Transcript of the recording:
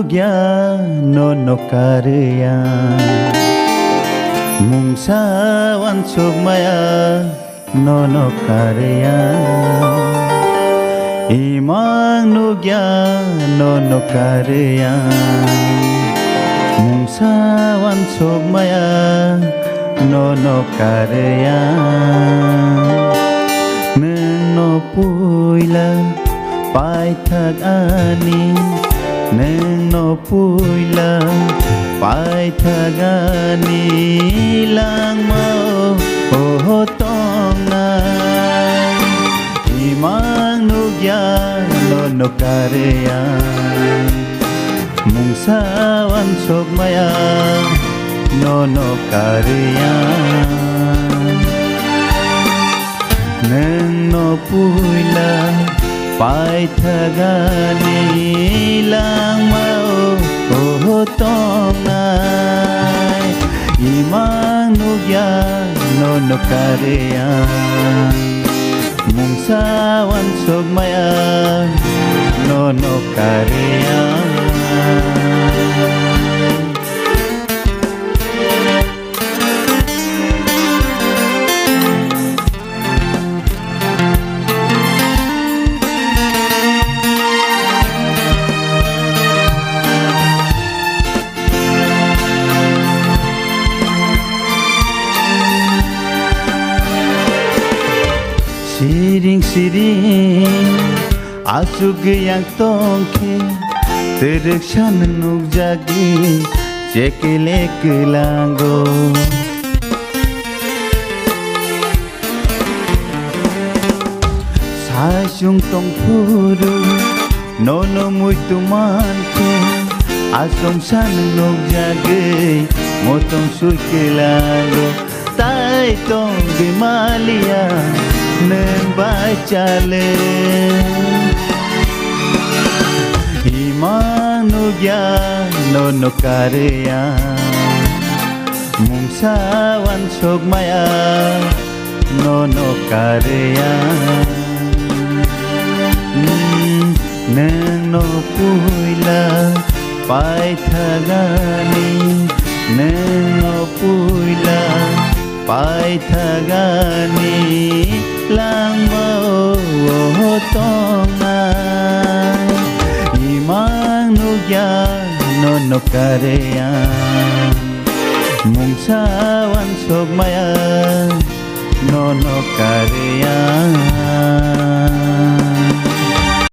gya no karya mungsa wan sugmaya no karya imang no gya no karya mungsa wan sugmaya no karya no puila pai thak ani no puila pai thak ani lang mo tong na imang no gya no karya mungsa wan sugmaya no karya no puila pai thagani lang mau tong nai imang no gya no karya mungsa wan sugmaya no karya siring asuk yang tongke terksan nuk jagi cekele kelango sasung tong puru nono muito manke asung san nuk jagi motong sui kelango tai tong bimalia neng bacale imang no gya no karya mungsa wan sugmaya no karya neng no puila pai thagani neng no puila pai thagani lang mo tong nai imang no gya no karya mungsa wan sugmaya no karya